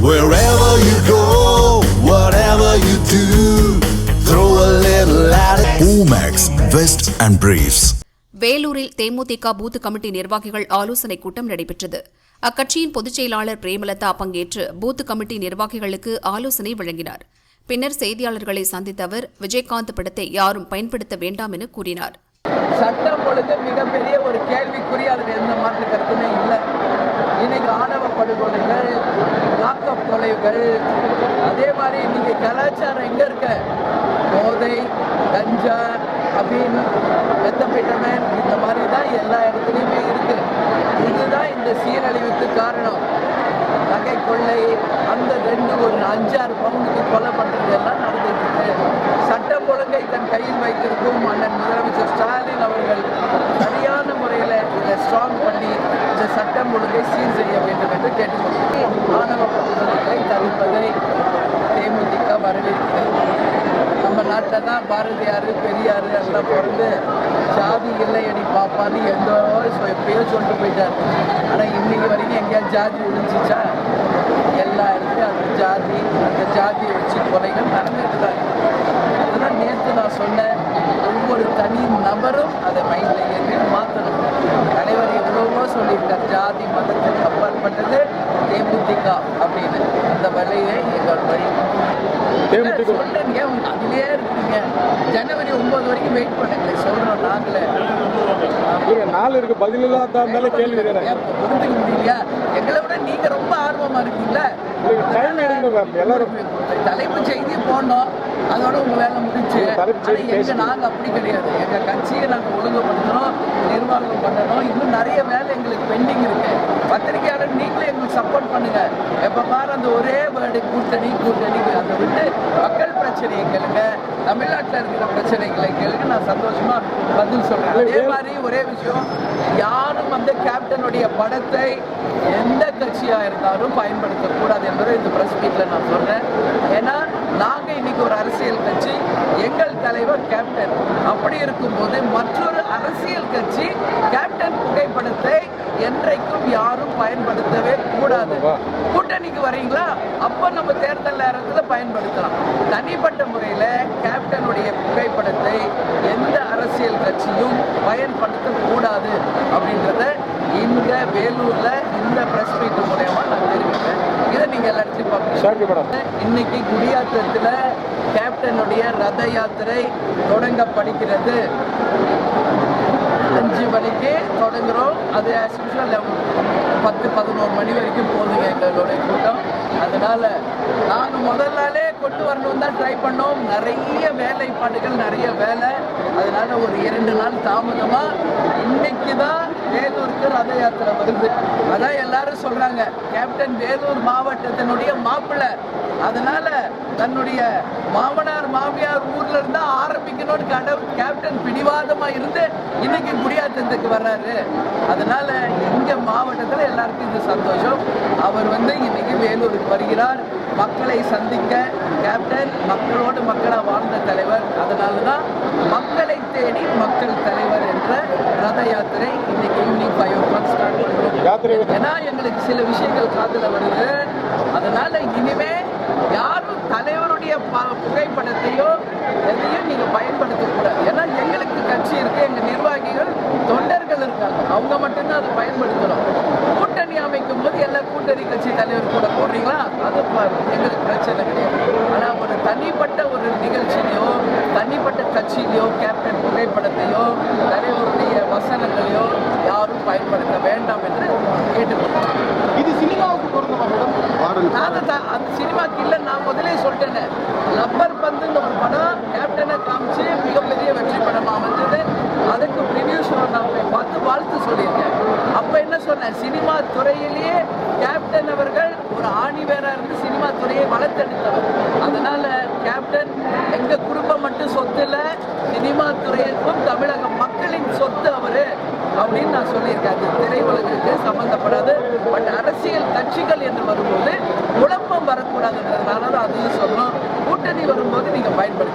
Wherever you go, whatever you do, throw a little at it. Omax, Vest and Briefs. வேலூரில் தேமுதிக booth committee நிர்வாகிகள் ஆலோசனைக் கூட்டம் நடைபெற்றது. அக்கட்சியின் பொதுச் செயலாளர் பிரேமலதா பங்கேற்று பூத் கமிட்டி நிர்வாகிகளுக்கு ஆலோசனை வழங்கினார். பின்னர் செய்தியாளர்களை சந்தித்த அவர் விஜயகாந்த் படத்தை யாரும் பயன்படுத்த வேண்டாம் என கூறினார். சட்டம் ஒழுங்கு மிகப்பெரிய ஒரு கேள்விக்குறி, அதில் எந்த மாற்று கருத்துமே இல்லை. இன்னைக்கு ஆணவ படுகொலைகள், லாக்அப் கொலைகள், அதே மாதிரி இன்னைக்கு கலாச்சாரம் எங்க இருக்க, போதை, கஞ்சா, அபீன், மெத்தபெட்டமைன், இந்த மாதிரி தான் எல்லா இடத்துலையுமே இருக்கு. இதுதான் இந்த சீரழிவுக்கு காரணம். நகை கொள்ளை, அந்த ஒரு 5-6 பவுனுக்கு கொலை பண்ணுறது எல்லாம் நடந்துட்டு இருக்கு. சட்டம் ஒழுங்கை தன் கையில் வைத்திருக்கும் அண்ணன் முதலமைச்சர் ஸ்டாலின் அவர்கள் சரியான முறையில் இதை ஸ்ட்ராங் பண்ணி இந்த சட்டம் ஒழுங்கை சீர் செய்ய வேண்டும் என்று கேட்டுக்கொள்கிறேன். ஆணவ படுகொலைகளை தடுப்பதை தேமுதிக வரவேற்கிறது. நம்ம நாட்டில் தான் பாரதியார், பெரியார் எல்லாம் பிறந்து ஜாதி இல்லை அடி பாப்பான்னு எப்பயோ சொல்லிட்டு போயிட்டார். ஆனால் இன்னைக்கு வரைக்கும் எங்கேயாவது ஜாதி ஒழிஞ்சிச்சா? எல்லா இடத்துலையும் அந்த ஜாதியை வச்சு கொலைகள் நடந்துட்டு தான். அதெல்லாம் நேற்று நான் சொன்னேன், ஒவ்வொரு தனி நபரும் அதை மைண்டில் ஏற்றி மாற்றணும். தலைவர் எவ்வளவோ சொல்லியிருக்கார், ஜாதி மதத்துக்கு அப்பாற்பட்டது தேமுதிக அப்படின்னு. அந்த வழியை எங்கள் வழி சொல்றீங்க, அதிலே இருக்கீங்க. ஜனவரி 9 வரைக்கும் வெயிட் பண்ணுங்க, சொல்றோம் நாங்களே. நாள் இருக்கு, பதில் இல்லாத கேள்வி புரிஞ்சுக்க முடியலையா? எங்களை விட நீங்க ரொம்ப ஆர்வமா இருக்கீங்களா? தலைப்பு செய்தி போடணும், அதோட உங்க வேலை முடிச்சு. நாங்க அப்படி கிடையாது. எங்க கட்சியை நாங்க ஒழுங்குபடுத்தணும், நிர்வாகம் பண்ணணும். இன்னும் நிறைய வேலை எங்களுக்கு பெண்டிங் இருக்கு. பத்திரிகையாளர் நீங்களே எங்களுக்கு சப்போர்ட் பண்ணுங்க. எப்ப பாரு அந்த ஒரே வேர்டு கூட்டணி கூட்டணி, அதை விட்டு மக்கள் பிரச்சனையை கேளுங்க, தமிழ்நாட்டில் இருக்கிற பிரச்சனைகளை கேளுங்க. நான் சந்தோஷமா பதில் சொல்றேன். அதே மாதிரி ஒரே விஷயம், யாரும் வந்து கேப்டனுடைய படத்தை எந்த கட்சியா இருந்தாலும் பயன்படுத்தக்கூடாது என்பதை இந்த பிரஸ் மீட்ல நான் சொல்றேன். ஏன்னா நாங்க இன்னைக்கு ஒரு அரசியல் கட்சி, எங்கள் தலைவர் கேப்டன். அப்படி இருக்கும்போது மற்றொரு அரசியல் கட்சி கேப்டன் புகைப்படத்தை என்றைக்கும் யாரும் பயன்படுத்தவே கூடாது. கூட்டணிக்கு வரீங்களா, அப்ப நம்ம தேர்தல் நேரத்தில் பயன்படுத்தலாம். தனிப்பட்ட முறையில் கேப்டனுடைய புகைப்படத்தை எந்த அரசியல் கட்சியும் பயன்படுத்தக்கூடாது அப்படின்றத இங்க வேலூர்ல இந்த பிரஸ் மீட் மூலமா நான் தெரிவிக்கிறேன். இதை நீங்க எல்லாத்தையும் பார்க்கணும். இன்னைக்கு குடியாத்தத்துல கேப்டனுடைய ரத யாத்திரை தொடங்கப்படுகிறது. 5 மணிக்கு தொடங்குறோம். அது ஆஸ் யூஷுவல் 10-11 மணி வரைக்கும் போதுங்க எங்களுடைய கூட்டம். அதனால நாங்கள் முதல் நாளே கொண்டு வரணும் தான் ட்ரை பண்ணோம். நிறைய வேலைப்பாடுகள், நிறைய வேலை. அதனால ஒரு 2 நாள் தாமதமா இன்னைக்கு தான் வேலூருக்கு ரத யாத்திரை வருது. அதான் எல்லாரும் சொல்றாங்க, கேப்டன் வேலூர் மாவட்டத்தினுடைய மாப்பிள்ளை. அதனால தன்னுடைய மாமனார் மாமியார் ஊர்ல இருந்தா ஆரம்பிக்கணும்னு கேப்டன் பிடிவாதமா இருந்து இன்னைக்கு குடியாத்தத்துக்கு வர்றாரு. அதனால எங்க மாவட்டத்தில் எல்லாருக்கும் இது சந்தோஷம். அவர் இன்னைக்கு வேலூருக்கு வருகிறார், மக்களை சந்திக்க. கேப்டன் மக்களோடு மக்களாக வாழ்ந்த தலைவர். அதனாலதான் மக்களை தேடி மக்கள் தலைவர் என்ற ரத யாத்திரை இன்னைக்கு ஈவினிங் 5 o'clock ஸ்டார்ட் பண்ணுறோம். ஏன்னா எங்களுக்கு சில விஷயங்கள் காதுல வருது. அதனால இனிமே யாரும் தலைவருடைய புகைப்படத்தையோ எதையும் நீங்க பயன்படுத்தக்கூடாது. ஏன்னா எங்களுக்கு கட்சி இருக்கு, எங்க நிர்வாகிகள் தொண்டர்கள் இருக்காங்க, அவங்க மட்டும்தான் அதை பயன்படுத்தணும். கூட்டணி அமைக்கும் போது எல்லா கூட்டணி கட்சி தலைவர் கூட போடுறீங்களா, அது எங்களுக்கு பிரச்சனை கிடையாது. ஆனா ஒரு தனிப்பட்ட ஒரு நிகழ்ச்சியிலையோ தனிப்பட்ட கட்சியிலையோ கேப்டன் புகைப்படத்தையோ தலைவருடைய வசனங்களையோ யாரும் பயன்படுத்த வேண்டாம் என்று கேட்டுக்கொள்கிறோம். இது சினிமாவுக்கு பொருந்துமா மேடம்? அந்த சினிமாக்கு இல்லை, நான் முதலே சொல்லிட்டேன். லப்பர் பந்துன்னு ஒரு படம் கேப்டனை காமிச்சு மிகப்பெரிய வெற்றி படமா அமைஞ்சது. அதுக்கு ரிவ்யூ ஷோ நான் பார்த்து வாழ்த்து சொல்லியிருக்கேன். அப்ப என்ன சொன்னேன், சினிமா துறையிலேயே கேப்டன் அவர்கள் ஒரு ஆணிவேரா இருந்து சினிமா துறையை வளர்த்தெடுத்தவர். அதனால கேப்டன் எங்க குடும்பம் மட்டும் சொத்து இல்லை, சினிமா துறைக்கும் தமிழக மக்களின் சொத்து அவரு அப்படின்னு நான் சொல்லியிருக்கேன். அது திரையுலகுக்கு சம்பந்தப்படாது. பட் அரசியல் கட்சிகள் என்று வரும்போது குழப்பம் வரக்கூடாதுன்றதுனால தான் அதையும் சொல்லணும். கூட்டணி வரும்போது நீங்க பயன்படுத்த